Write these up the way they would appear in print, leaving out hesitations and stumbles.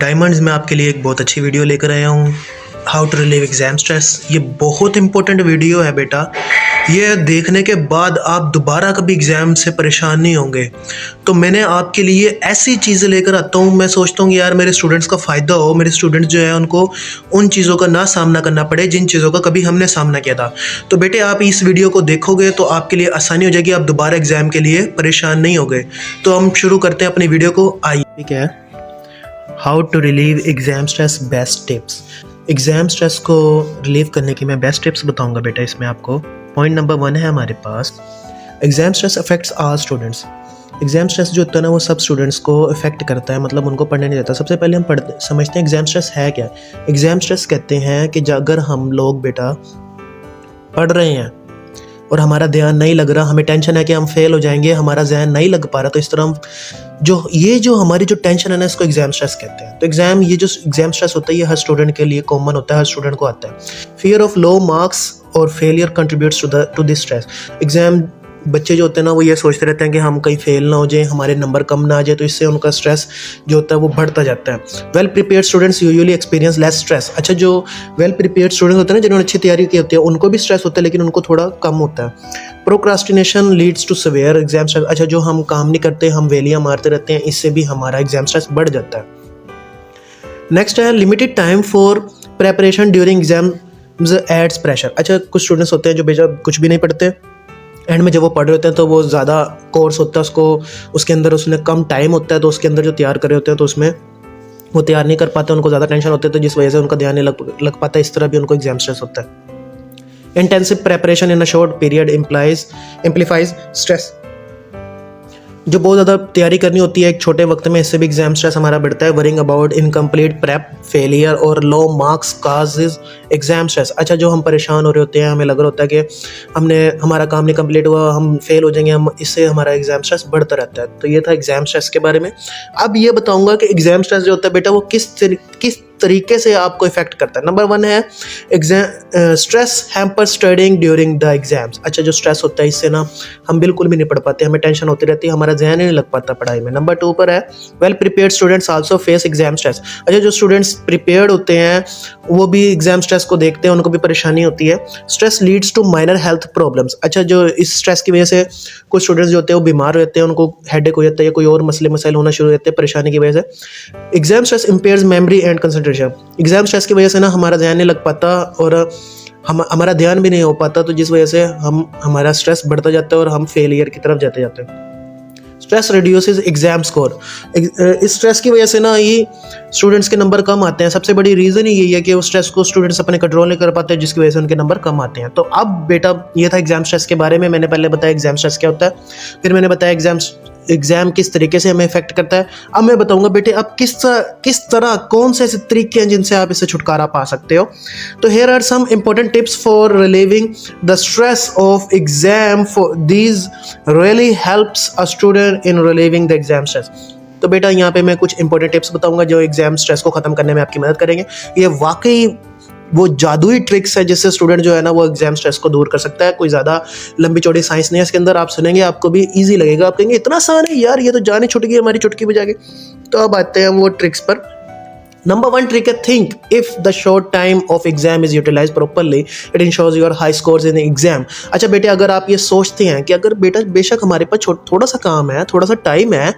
Diamonds में आपके लिए एक बहुत अच्छी वीडियो लेकर आया हूँ, how to relieve exam stress. ये बहुत इंपॉर्टेंट वीडियो है बेटा। ये देखने के बाद आप दोबारा कभी एग्ज़ाम से परेशान नहीं होंगे। तो मैंने आपके लिए ऐसी चीज़ें लेकर आता हूँ, मैं सोचता हूँ कि यार मेरे स्टूडेंट्स का फ़ायदा हो, मेरे स्टूडेंट्स जो है उनको उन चीज़ों का ना सामना करना पड़े जिन चीज़ों का कभी हमने सामना किया था। तो बेटे आप इस वीडियो को देखोगे तो आपके लिए आसानी हो जाएगी, आप दोबारा एग्ज़ाम के लिए परेशान नहीं होंगे। तो हम शुरू करते हैं अपनी वीडियो को। आइए, ठीक है, how to relieve exam stress, best tips. Exam stress को रिलीव करने की मैं बेस्ट टिप्स बताऊंगा बेटा। इसमें आपको पॉइंट नंबर 1 है हमारे पास, exam stress affects all students. Exam stress जो होता है ना वो सब स्टूडेंट्स को अफेक्ट करता है, मतलब उनको पढ़ने नहीं देता। सबसे पहले हम समझते हैं एग्ज़ाम स्ट्रेस है क्या। एग्ज़ाम स्ट्रेस कहते हैं कि अगर हम लोग बेटा पढ़ रहे हैं और हमारा ध्यान नहीं लग रहा, हमें टेंशन है कि हम फेल हो जाएंगे, हमारा ध्यान नहीं लग पा रहा, तो इस तरह हम जो हमारी जो टेंशन है ना, इसको एग्ज़ाम स्ट्रेस कहते हैं। तो ये जो एग्ज़ाम स्ट्रेस होता है ये हर स्टूडेंट के लिए कॉमन होता है, हर स्टूडेंट को आता है। फियर ऑफ लो मार्क्स और failure contributes to this stress. Exam बच्चे जो होते हैं ना वो ये सोचते रहते हैं कि हम कहीं फेल ना हो जाए, हमारे नंबर कम ना आ जाए, तो इससे उनका स्ट्रेस जो होता है वो बढ़ता जाता है। Well prepared students usually experience less stress. अच्छा, जो वेल प्रिपेयर्ड स्टूडेंट्स होते हैं ना, जिन्होंने अच्छी तैयारी की होती है, उनको भी स्ट्रेस होता है लेकिन उनको थोड़ा कम होता है। Procrastination leads to severe exam stress. अच्छा, जो हम काम नहीं करते, हम वेलियाँ मारते रहते हैं, इससे भी हमारा एग्जाम स्ट्रेस बढ़ जाता है। नेक्स्ट है limited time for preparation during exams adds pressure. अच्छा, कुछ स्टूडेंट्स होते हैं जो बेचा कुछ भी नहीं पढ़ते, एंड में जब वो पढ़ रहे होते हैं तो वो ज़्यादा कोर्स होता है, उसके अंदर उसने कम टाइम होता है, तो उसके अंदर जो तैयार कर रहे होते हैं तो उसमें वो तैयार नहीं कर पाते, उनको ज़्यादा टेंशन होती है, तो जिस वजह से उनका ध्यान नहीं लग पाता। इस तरह भी उनको एग्जाम स्ट्रेस होता है। Intensive preparation in a short period amplifies stress. जो बहुत ज़्यादा तैयारी करनी होती है एक छोटे वक्त में, इससे भी एग्जाम स्ट्रेस हमारा बढ़ता है। Worrying about incomplete prep, failure और low marks causes exam stress. अच्छा, जो हम परेशान हो रहे होते हैं, हमें लग रहा होता है कि हमारा काम नहीं कंप्लीट हुआ, हम फेल हो जाएंगे, इससे हमारा एग्जाम स्ट्रेस बढ़ता रहता है। तो ये था एग्जाम स्ट्रेस के बारे में। अब ये बताऊंगा कि एग्जाम स्ट्रेस जो होता है बेटा वो किस तरीके से आपको इफेक्ट करता है। नंबर 1 है exam stress hamper studying during the exams. अच्छा, जो स्ट्रेस होता है इससे ना हम बिल्कुल भी नहीं पढ़ पाते, हमें टेंशन होती रहती है, हमारा ध्यान ही नहीं लग पाता पढ़ाई में। नंबर 2 पर है well prepared students also face exam stress. अच्छा, जो स्टूडेंट्स प्रिपेयर्ड होते हैं वो भी एग्जाम स्ट्रेस को देखते हैं, उनको भी परेशानी होती है। Stress leads to minor health problems. अच्छा, जो इस स्ट्रेस की वजह से कुछ स्टूडेंट्स जो होते हैं वो बीमार रहते हैं, उनको हेडेक हो जाता है या कोई और मसले होना शुरू हो जाते हैं परेशानी की वजह से। Exam stress impairs memory and concentration. Exam stress की वजह से ना हमारा ध्यान नहीं लग पाता और हमारा ध्यान भी नहीं हो पाता, तो जिस वजह से हमारा स्ट्रेस बढ़ता जाता है और हम फेलियर की तरफ जाते हैं। Stress reduces exam score. इस स्ट्रेस की वजह से ना ये स्टूडेंट्स के नंबर कम आते हैं। सबसे बड़ी रीज़न ही यही है कि वो स्ट्रेस को स्टूडेंट्स अपने कंट्रोल नहीं कर पाते, जिसकी वजह से उनके नंबर कम आते हैं। तो अब बेटा ये था एग्जाम स्ट्रेस के बारे में। मैंने पहले बताया एग्जाम स्ट्रेस क्या होता है, फिर मैंने बताया एग्जाम किस तरीके से हमें इफेक्ट करता है। अब मैं बताऊंगा बेटे अब किस तरह कौन से ऐसे तरीके हैं जिनसे आप इससे छुटकारा पा सकते हो। तो here are some important tips for relieving the stress of exam. For these really helps a student in relieving the exam stress. तो बेटा यहाँ पे मैं कुछ इंपॉर्टेंट टिप्स बताऊंगा जो एग्जाम स्ट्रेस को खत्म करने में आपकी मदद करेंगे। ये वाकई वो जादुई ट्रिक्स है जिससे स्टूडेंट जो है ना वो एग्जाम स्ट्रेस को दूर कर सकता है। कोई ज़्यादा लंबी चौड़ी साइंस नहीं है इसके अंदर, आप सुनेंगे आपको भी इजी लगेगा, आप कहेंगे इतना आसान है यार, ये तो जाने छुट गई हमारी चुटकी बजा के। तो अब आते हैं वो ट्रिक्स पर। Number 1 trick है think if the short time of exam is utilized properly it ensures your high scores in the exam। अच्छा बेटे, अगर आप ये सोचते हैं कि अगर बेटा बेशक हमारे पास थोड़ा सा काम है, थोड़ा सा टाइम है,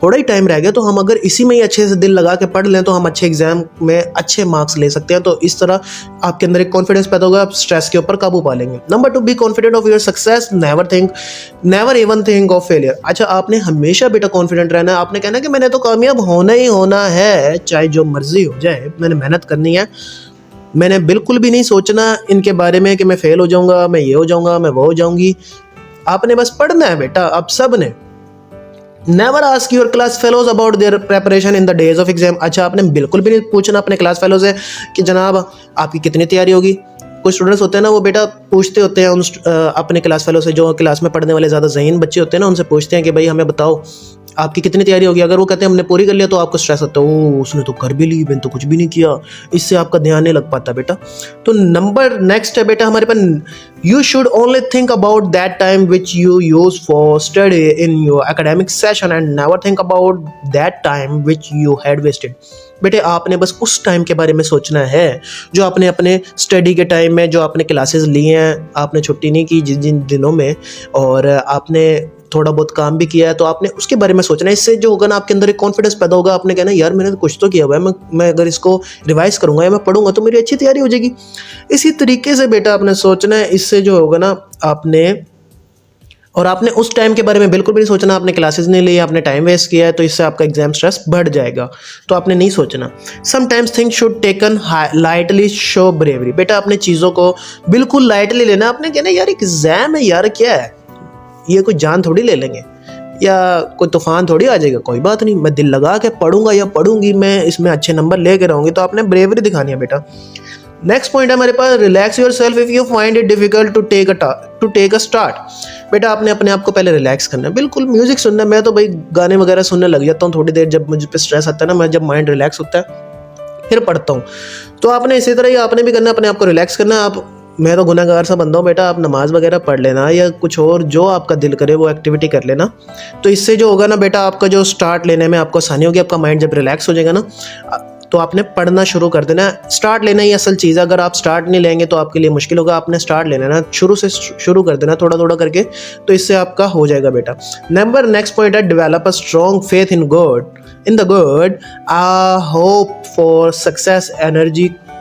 थोड़ा ही टाइम रह गया, तो हम अगर इसी में ही अच्छे से दिल लगा के पढ़ लें तो हम अच्छे एग्जाम में अच्छे मार्क्स ले सकते हैं। तो इस तरह आपके अंदर एक कॉन्फिडेंस पैदा होगा, आप स्ट्रेस के ऊपर काबू पा लेंगे। Number 2 be confident of your success, never even think of failure. अच्छा, आपने हमेशा बेटा कॉन्फिडेंट रहना है, आपने कहना कि मैंने तो कामयाब होना ही होना है, चाहे जो मर्जी हो जाए, मैंने मेहनत करनी है, मैंने बिल्कुल भी नहीं सोचना इनके बारे में कि मैं फेल हो जाऊंगा, मैं ये हो जाऊंगा, मैं वो हो जाऊंगी। आपने बस पढ़ना है बेटा, आप सब ने। Never ask your class fellows about their preparation in the days of exam. अच्छा, आपने बिल्कुल भी नहीं पूछना अपने क्लास फेलो से कि जनाब आपकी कितनी तैयारी होगी। कुछ स्टूडेंट्स होते हैं ना वो बेटा पूछते होते हैं अपने क्लास फेलो से, जो क्लास में पढ़ने वाले ज़्यादा ज़हीन बच्चे होते हैं ना, उनसे पूछते हैं कि भाई हमें बताओ आपकी कितनी तैयारी होगी। अगर वो कहते हैं हमने पूरी कर लिया तो आपको स्ट्रेस होता है, ओ उसने तो कर भी ली, मैंने तो कुछ भी नहीं किया। इससे आपका ध्यान नहीं लग पाता बेटा। तो नंबर नेक्स्ट है बेटा हमारे पास, you should only think about that time which you use for study in your academic session and never think about that time which you had wasted. बेटे आपने बस उस टाइम के बारे में सोचना है जो आपने अपने स्टडी के टाइम में, जो आपने क्लासेस ली हैं, आपने छुट्टी नहीं की जिन जिन दिनों में, और आपने थोड़ा बहुत काम भी किया है, तो आपने उसके बारे में सोचना है। इससे जो होगा ना, आपके अंदर एक कॉन्फिडेंस पैदा होगा। आपने कहना यार मैंने तो कुछ तो किया हुआ है, मैं अगर इसको रिवाइज करूंगा या मैं पढ़ूंगा तो मेरी अच्छी तैयारी हो जाएगी। इसी तरीके से बेटा आपने सोचना है। इससे जो होगा ना, आपने उस टाइम के बारे में बिल्कुल भी नहीं सोचना। आपने क्लासेस नहीं ली, आपने टाइम वेस्ट किया है, तो इससे आपका एग्जाम स्ट्रेस बढ़ जाएगा, तो आपने नहीं सोचना। Sometimes things should taken lightly, show bravery. बेटा आपने चीज़ों को बिल्कुल लाइटली लेना। आपने कहना यार एग्जाम है यार, क्या है ये, कोई जान थोड़ी ले लेंगे या कोई तूफान थोड़ी आ जाएगा, कोई बात नहीं, मैं दिल लगा के पढ़ूंगा या पढ़ूंगी, मैं इसमें अच्छे नंबर लेके रहूँगी। तो आपने ब्रेवरी दिखानी है बेटा। नेक्स्ट पॉइंट है हमारे पास, relax yourself if you find it difficult to take a start. बेटा आपने अपने आप को पहले रिलैक्स करना है, बिल्कुल म्यूजिक सुनना है। मैं तो भाई गाने वगैरह सुनने लग जाता हूँ थोड़ी देर, जब मुझ पे स्ट्रेस आता है ना, मैं जब माइंड रिलैक्स होता है फिर पढ़ता हूँ। तो आपने इसी तरह ही आपने भी करना है, अपने आप को रिलैक्स करना है। आप, मैं तो गुनाहगार सा बंदा हूँ बेटा, आप नमाज वगैरह पढ़ लेना या कुछ और जो आपका दिल करे वो एक्टिविटी कर लेना। तो इससे जो होगा ना बेटा, आपका जो स्टार्ट लेने में आपको आसानी होगी। आपका माइंड जब रिलैक्स हो जाएगा ना, तो आपने पढ़ना शुरू कर देना है। स्टार्ट लेना ही असल चीज़ है। अगर आप स्टार्ट नहीं लेंगे तो आपके लिए मुश्किल होगा। आपने स्टार्ट लेना है ना, शुरू से शुरू कर देना, थोड़ा थोड़ा करके, तो इससे आपका हो जाएगा बेटा। नेक्स्ट पॉइंट है, develop a strong faith in the good, hope for success,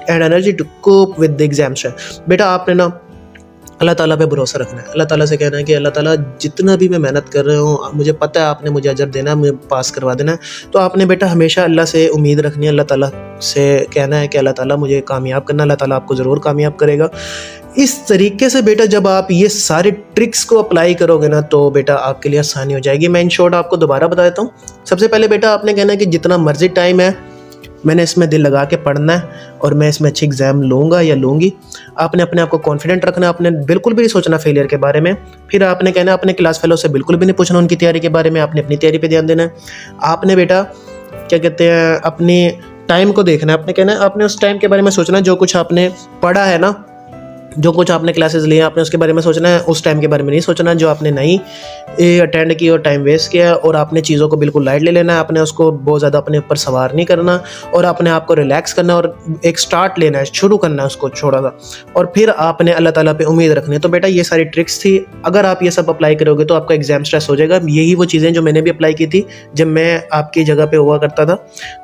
energy to cope with the exam stress. बेटा आपने ना अल्लाह ताला पे भरोसा रखना है। अल्लाह ताला से कहना है कि अल्लाह ताला जितना भी मैं मेहनत कर रहा हूँ, मुझे पता है आपने मुझे अजर देना है, मुझे पास करवा देना है। तो आपने बेटा हमेशा अल्लाह से उम्मीद रखनी है। अल्लाह ताला से कहना है कि अल्लाह ताला मुझे कामयाब करना, अल्लाह ताला आपको ज़रूर कामयाब करेगा। इस तरीके से बेटा जब आप ये सारे ट्रिक्स को अप्लाई करोगे ना, तो बेटा आपके लिए आसानी हो जाएगी। मैं इन शॉर्ट आपको दोबारा बता देता हूँ। सबसे पहले बेटा आपने कहना है कि जितना मर्जी टाइम है, मैंने इसमें दिल लगा के पढ़ना है और मैं इसमें अच्छी एग्ज़ाम लूँगा या लूँगी। आपने अपने आप को कॉन्फिडेंट रखना है। आपने बिल्कुल भी नहीं सोचना फेलियर के बारे में। फिर आपने कहना है, अपने क्लास फेलो से बिल्कुल भी नहीं पूछना उनकी तैयारी के बारे में। आपने अपनी तैयारी पे ध्यान देना है। आपने बेटा क्या कहते हैं, अपनी टाइम को देखना है। आपने कहना है, आपने उस टाइम के बारे में सोचना है, जो कुछ आपने पढ़ा है ना, जो कुछ आपने क्लासेस लिए आपने उसके बारे में सोचना है। उस टाइम के बारे में नहीं सोचना जो आपने नहीं अटेंड की और टाइम वेस्ट किया। और आपने चीज़ों को बिल्कुल लाइट ले लेना है। आपने उसको बहुत ज़्यादा अपने ऊपर सवार नहीं करना और अपने आप को रिलैक्स करना और एक स्टार्ट लेना है, शुरू करना है उसको छोटा सा। और फिर आपने अल्लाह ताला पे उम्मीद रखनी है। तो बेटा ये सारी ट्रिक्स थी। अगर आप ये सब अप्लाई करोगे तो आपका एग्जाम स्ट्रेस हो जाएगा। यही वो चीज़ें जो मैंने भी अप्लाई की थी जब मैं आपकी जगह पे हुआ करता था।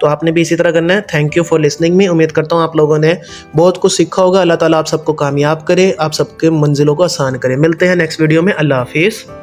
तो आपने भी इसी तरह करना है। Thank you for listening me. उम्मीद करता हूँ आप लोगों ने बहुत कुछ सीखा होगा। अल्लाह ताला आप सबको कामयाब करे, आप सबके मंजिलों को आसान करे। मिलते हैं नेक्स्ट वीडियो में। अल्लाह हाफिज़।